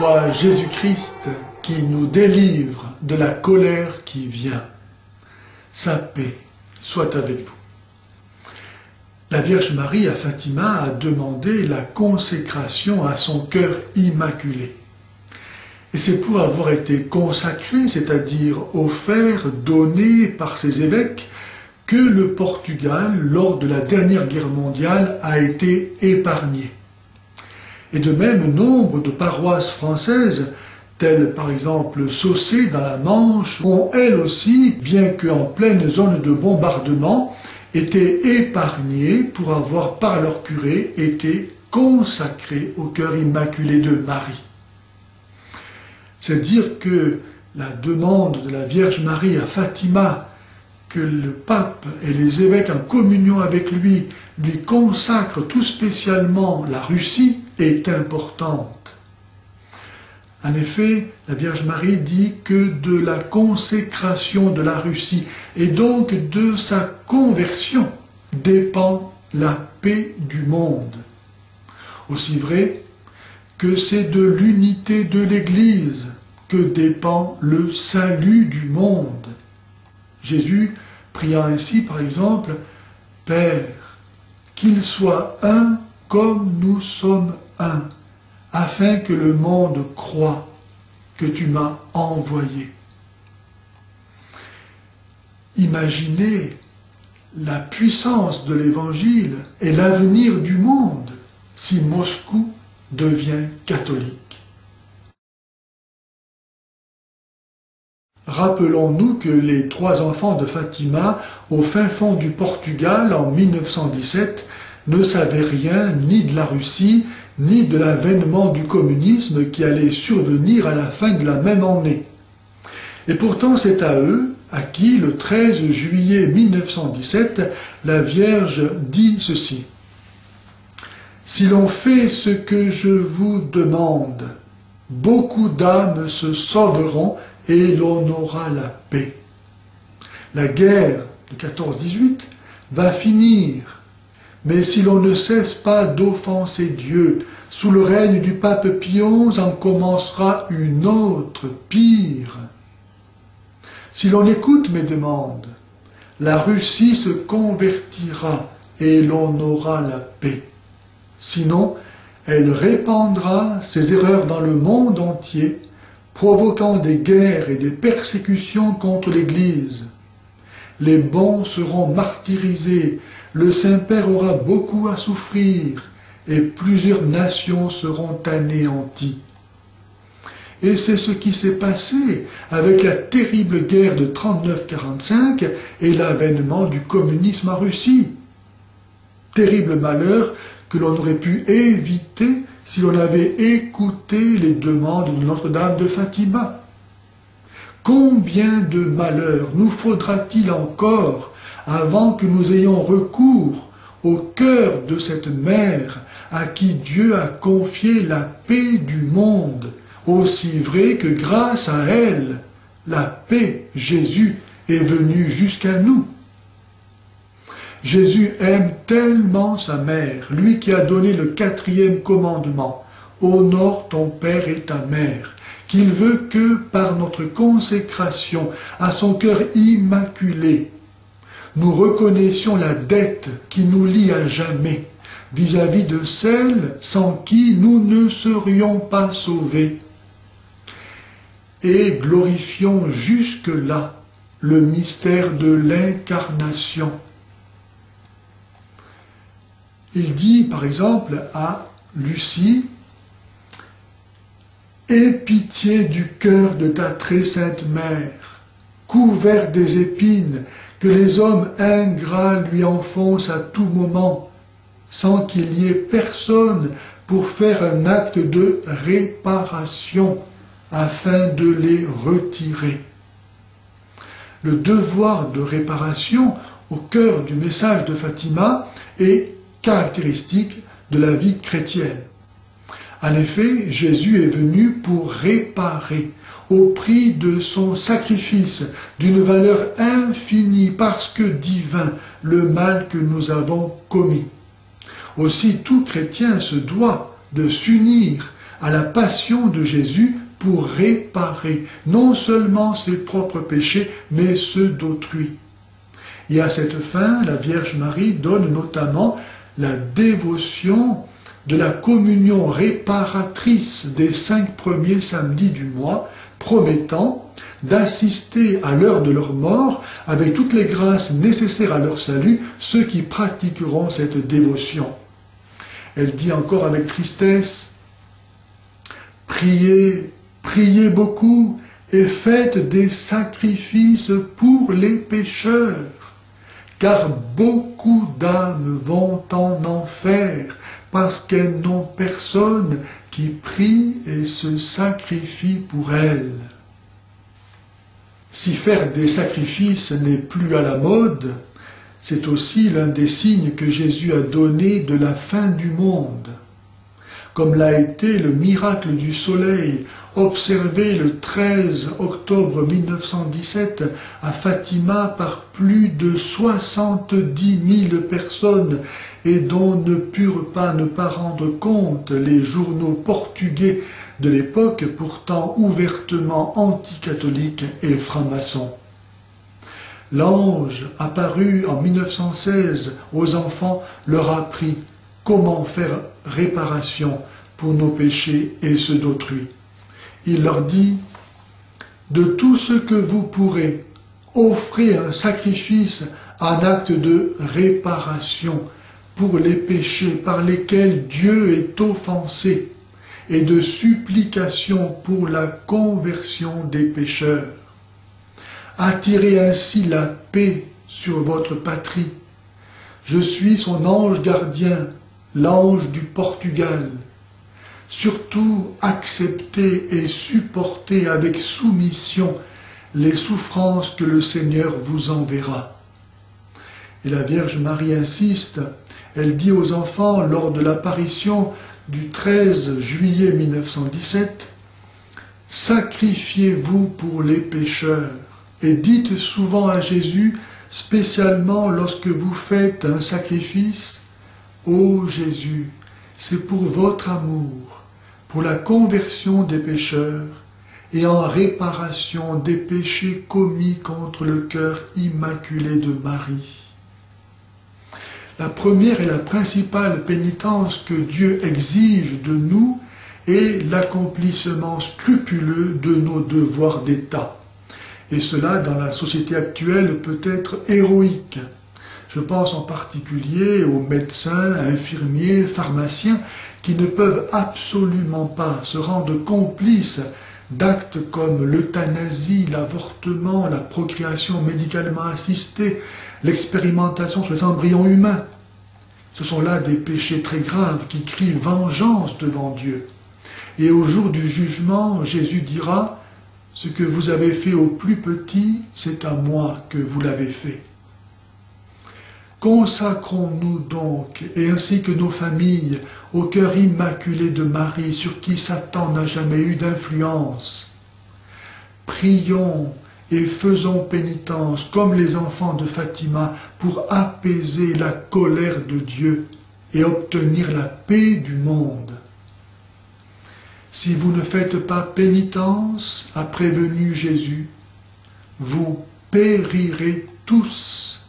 soit Jésus-Christ qui nous délivre de la colère qui vient. Sa paix soit avec vous. La Vierge Marie à Fatima a demandé la consécration à son cœur immaculé. Et c'est pour avoir été consacré, c'est-à-dire offert, donné par ses évêques, que le Portugal, lors de la dernière guerre mondiale, a été épargné. Et de même, nombre de paroisses françaises, telles par exemple Saucé dans la Manche, ont elles aussi, bien qu'en pleine zone de bombardement, été épargnées pour avoir par leur curé été consacrées au cœur immaculé de Marie. C'est dire que la demande de la Vierge Marie à Fatima, que le pape et les évêques en communion avec lui consacrent tout spécialement la Russie, est importante. En effet, la Vierge Marie dit que de la consécration de la Russie et donc de sa conversion dépend la paix du monde. Aussi vrai que c'est de l'unité de l'Église que dépend le salut du monde. Jésus, priant ainsi par exemple, « Père, qu'il soit un comme nous sommes un, afin que le monde croie que tu m'as envoyé. » Imaginez la puissance de l'Évangile et l'avenir du monde si Moscou devient catholique. Rappelons-nous que les 3 enfants de Fatima, au fin fond du Portugal en 1917, ne savaient rien ni de la Russie, ni de l'avènement du communisme qui allait survenir à la fin de la même année. Et pourtant c'est à eux, à qui le 13 juillet 1917, la Vierge dit ceci. « Si l'on fait ce que je vous demande, beaucoup d'âmes se sauveront et l'on aura la paix. La guerre de 14-18 va finir, mais si l'on ne cesse pas d'offenser Dieu, sous le règne du pape Pie XI en commencera une autre, pire. Si l'on écoute mes demandes, la Russie se convertira et l'on aura la paix. Sinon, elle répandra ses erreurs dans le monde entier, provoquant des guerres et des persécutions contre l'Église. Les bons seront martyrisés, le Saint-Père aura beaucoup à souffrir, et plusieurs nations seront anéanties. Et c'est ce qui s'est passé avec la terrible guerre de 39-45 et l'avènement du communisme en Russie. Terrible malheur que l'on aurait pu éviter si l'on avait écouté les demandes de Notre-Dame de Fatima. Combien de malheurs nous faudra-t-il encore avant que nous ayons recours au cœur de cette mère à qui Dieu a confié la paix du monde, aussi vrai que grâce à elle, la paix, Jésus, est venu jusqu'à nous. Jésus aime tellement sa mère, lui qui a donné le 4e commandement, « Honore ton père et ta mère », qu'il veut que, par notre consécration à son cœur immaculé, nous reconnaissions la dette qui nous lie à jamais vis-à-vis de celle sans qui nous ne serions pas sauvés. Et glorifions jusque-là le mystère de l'incarnation. Il dit par exemple à Lucie, « Aie pitié du cœur de ta très sainte mère, couvert des épines que les hommes ingrats lui enfoncent à tout moment, sans qu'il y ait personne pour faire un acte de réparation afin de les retirer. » Le devoir de réparation au cœur du message de Fatima est caractéristique de la vie chrétienne. En effet, Jésus est venu pour réparer au prix de son sacrifice d'une valeur infinie parce que divin le mal que nous avons commis. Aussi tout chrétien se doit de s'unir à la passion de Jésus pour réparer non seulement ses propres péchés, mais ceux d'autrui. Et à cette fin, la Vierge Marie donne notamment la dévotion de la communion réparatrice des 5 premiers samedis du mois, promettant d'assister à l'heure de leur mort, avec toutes les grâces nécessaires à leur salut, ceux qui pratiqueront cette dévotion. Elle dit encore avec tristesse, « Priez, priez beaucoup et faites des sacrifices pour les pécheurs, car beaucoup d'âmes vont en enfer, parce qu'elles n'ont personne qui prie et se sacrifie pour elles. » Si faire des sacrifices n'est plus à la mode, c'est aussi l'un des signes que Jésus a donné de la fin du monde. Comme l'a été le miracle du soleil, observé le 13 octobre 1917 à Fatima par plus de 70 000 personnes et dont ne purent pas ne pas rendre compte les journaux portugais de l'époque, pourtant ouvertement anticatholiques et francs-maçons. L'ange apparu en 1916 aux enfants leur a appris comment faire réparation pour nos péchés et ceux d'autrui. Il leur dit « De tout ce que vous pourrez, offrez un sacrifice, un acte de réparation pour les péchés par lesquels Dieu est offensé et de supplication pour la conversion des pécheurs. Attirez ainsi la paix sur votre patrie. Je suis son ange gardien, l'ange du Portugal. Surtout, acceptez et supportez avec soumission les souffrances que le Seigneur vous enverra. » Et la Vierge Marie insiste, elle dit aux enfants lors de l'apparition du 13 juillet 1917, « Sacrifiez-vous pour les pécheurs et dites souvent à Jésus, spécialement lorsque vous faites un sacrifice, « Ô Jésus, c'est pour votre amour, pour la conversion des pécheurs et en réparation des péchés commis contre le cœur immaculé de Marie. » La première et la principale pénitence que Dieu exige de nous est l'accomplissement scrupuleux de nos devoirs d'État. Et cela, dans la société actuelle, peut être héroïque. Je pense en particulier aux médecins, infirmiers, pharmaciens qui ne peuvent absolument pas se rendre complices d'actes comme l'euthanasie, l'avortement, la procréation médicalement assistée, l'expérimentation sur les embryons humains. Ce sont là des péchés très graves qui crient vengeance devant Dieu. Et au jour du jugement, Jésus dira « Ce que vous avez fait au plus petit, c'est à moi que vous l'avez fait. » Consacrons-nous donc, et ainsi que nos familles, au cœur immaculé de Marie, sur qui Satan n'a jamais eu d'influence. Prions et faisons pénitence, comme les enfants de Fatima, pour apaiser la colère de Dieu et obtenir la paix du monde. Si vous ne faites pas pénitence, a prévenu Jésus, vous périrez tous.